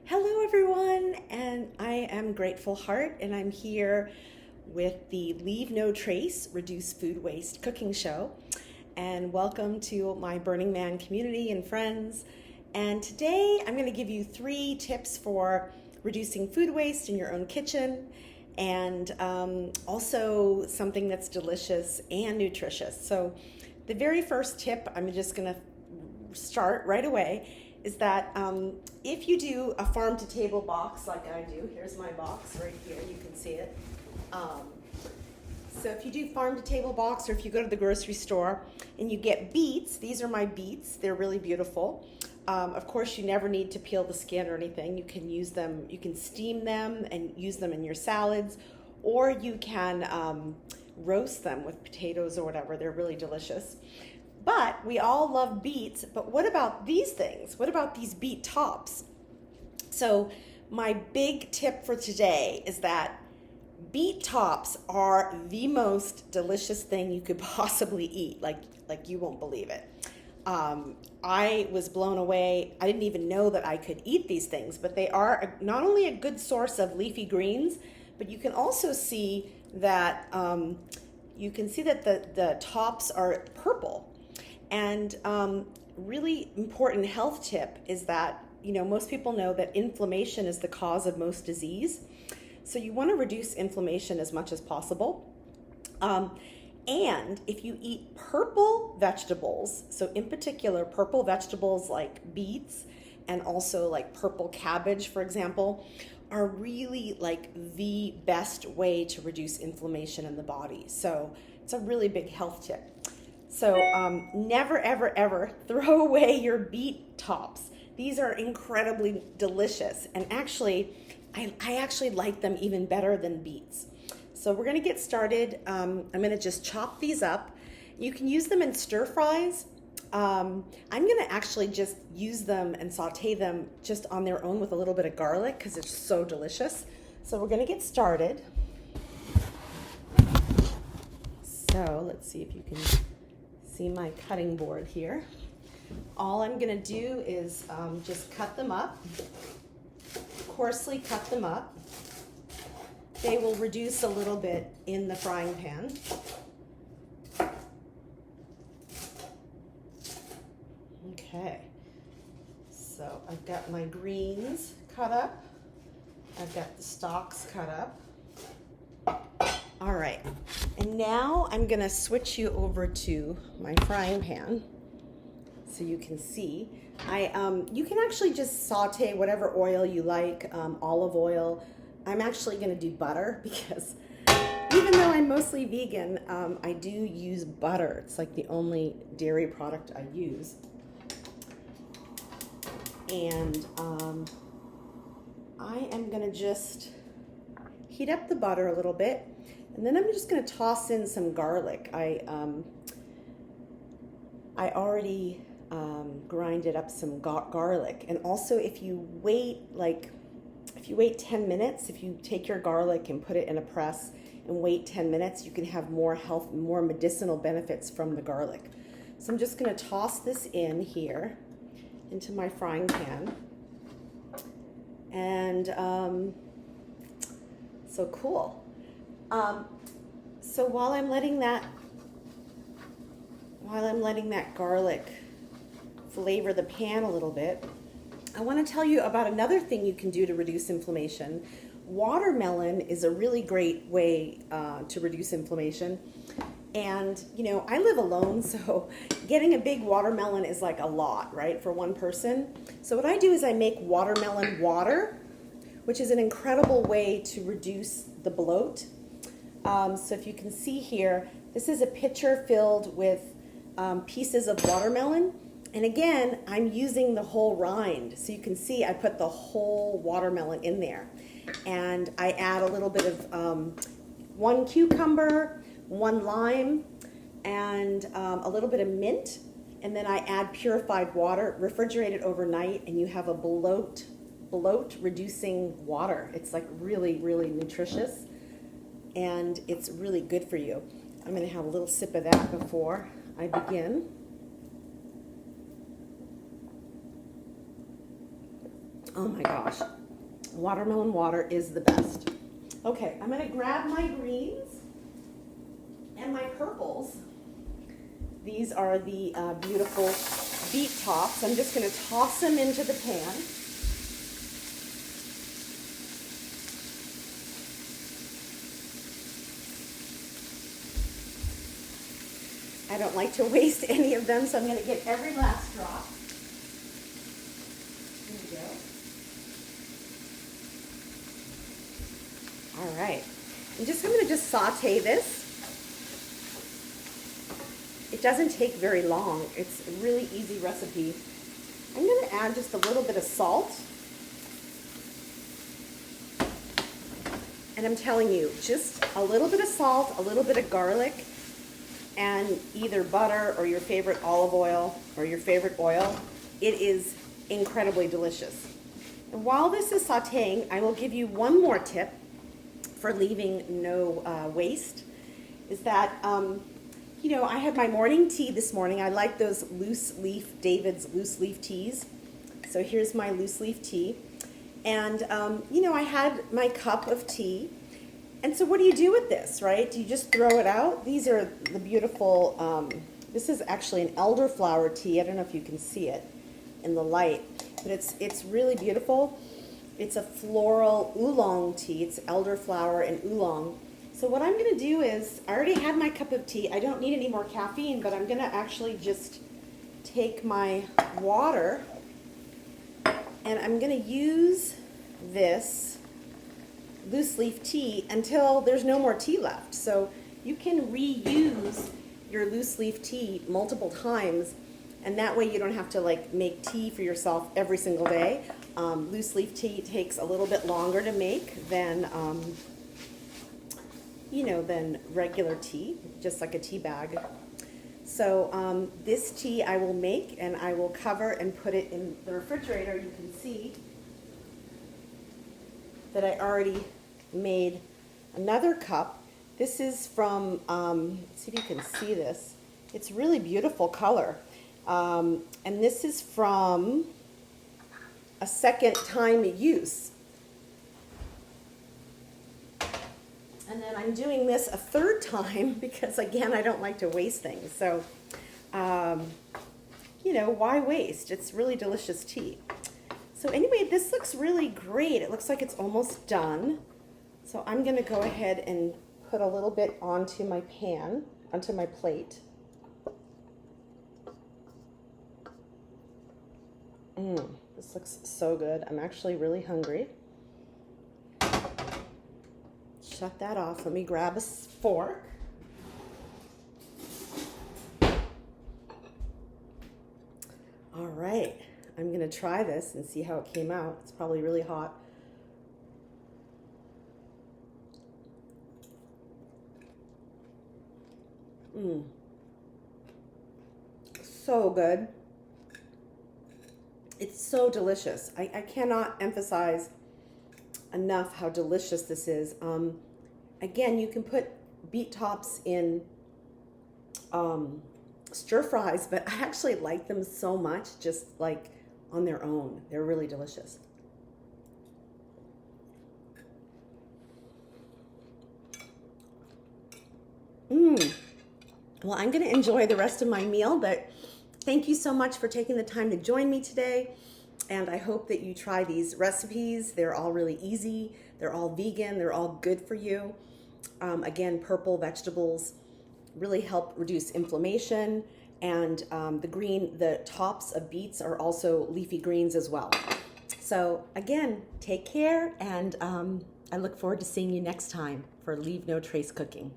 Hello everyone, and I am Grateful Heart, and I'm here with the Leave No Trace, Reduce Food Waste cooking show. And welcome to my Burning Man community and friends. And today I'm going to give you 3 tips for reducing food waste in your own kitchen, and also something that's delicious and nutritious. So the very first tip, I'm just going to start right away, is that if you do a farm to table box like I do, here's my box right here, you can see it. So if you do farm to table box, or if you go to the grocery store and you get beets, these are my beets, they're really beautiful. Of course, you never need to peel the skin or anything. You can use them, you can steam them and use them in your salads, or you can roast them with potatoes or whatever. They're really delicious. But we all love beets, but what about these things? What about these beet tops? So my big tip for today is that beet tops are the most delicious thing you could possibly eat. Like you won't believe it. I was blown away. I didn't even know that I could eat these things, but they are not only a good source of leafy greens, but you can also see that the tops are purple. And really important health tip is that, most people know that inflammation is the cause of most disease. So you want to reduce inflammation as much as possible. And if you eat purple vegetables, so in particular, purple vegetables like beets and also like purple cabbage, for example, are really like the best way to reduce inflammation in the body. So it's a really big health tip. So never, ever, ever throw away your beet tops. These are incredibly delicious. And actually, I actually like them even better than beets. So we're going to get started. I'm going to just chop these up. You can use them in stir fries. I'm going to actually just use them and saute them just on their own with a little bit of garlic because it's so delicious. So we're going to get started. So let's see if you can see my cutting board here. All I'm going to do is just cut them up, coarsely cut them up. They will reduce a little bit in the frying pan. Okay, so I've got my greens cut up. I've got the stalks cut up. All right, and now I'm gonna switch you over to my frying pan so you can see. You can actually just saute whatever oil you like, olive oil. I'm actually gonna do butter because even though I'm mostly vegan, I do use butter. It's like the only dairy product I use. And I am gonna just heat up the butter a little bit. And then I'm just going to toss in some garlic. I already grinded up some garlic. And also, if you wait 10 minutes, if you take your garlic and put it in a press and wait 10 minutes, you can have more medicinal benefits from the garlic. So I'm just going to toss this in here into my frying pan. And so cool. So while I'm letting that garlic flavor the pan a little bit, I want to tell you about another thing you can do to reduce inflammation. Watermelon is a really great way to reduce inflammation. And, I live alone, so getting a big watermelon is like a lot, right, for one person. So what I do is I make watermelon water, which is an incredible way to reduce the bloat. So if you can see here, this is a pitcher filled with pieces of watermelon. And again, I'm using the whole rind. So you can see I put the whole watermelon in there. And I add a little bit of 1 cucumber, 1 lime, and a little bit of mint. And then I add purified water, refrigerate it overnight, and you have a bloat reducing water. It's like really, really nutritious. And it's really good for you. I'm going to have a little sip of that before I begin. Oh my gosh, watermelon water is the best. Okay, I'm gonna grab my greens and my purples. These are the beautiful beet tops. I'm just gonna toss them into the pan. I don't like to waste any of them, so I'm gonna get every last drop. There we go. All right, I'm gonna just saute this. It doesn't take very long. It's a really easy recipe. I'm gonna add just a little bit of salt. And I'm telling you, just a little bit of salt, a little bit of garlic, and either butter or your favorite olive oil or your favorite oil. It is incredibly delicious. And while this is sauteing, I will give you one more tip for leaving no waste, is that, you know, I had my morning tea this morning. I like those loose leaf, David's loose leaf teas. So here's my loose leaf tea. And, you know, I had my cup of tea. And so what do you do with this, right? Do you just throw it out? These are the beautiful, this is actually an elderflower tea. I don't know if you can see it in the light, but it's really beautiful. It's a floral oolong tea. It's elderflower and oolong. So what I'm gonna do is, I already had my cup of tea. I don't need any more caffeine, but I'm gonna actually just take my water and I'm gonna use this loose leaf tea until there's no more tea left. So you can reuse your loose leaf tea multiple times, and that way you don't have to like make tea for yourself every single day. Loose leaf tea takes a little bit longer to make than you know, than regular tea, just like a tea bag. So this tea I will make and I will cover and put it in the refrigerator. You can see that I already made another cup. This is from, let's see if you can see this. It's really beautiful color. And this is from a second time use. And then I'm doing this a third time because, again, I don't like to waste things. So, you know, why waste? It's really delicious tea. So anyway, this looks really great. It looks like it's almost done. So I'm going to go ahead and put a little bit onto my pan, onto my plate. This looks so good. I'm actually really hungry. Shut that off. Let me grab a fork. All right. I'm going to try this and see how it came out. It's probably really hot. So good. It's so delicious. I cannot emphasize enough how delicious this is. Again, you can put beet tops in stir fries, but I actually like them so much just like on their own. They're really delicious. Well, I'm going to enjoy the rest of my meal, but thank you so much for taking the time to join me today. And I hope that you try these recipes. They're all really easy. They're all vegan. They're all good for you. Again, purple vegetables really help reduce inflammation. And the tops of beets are also leafy greens as well. So again, take care. And I look forward to seeing you next time for Leave No Trace Cooking.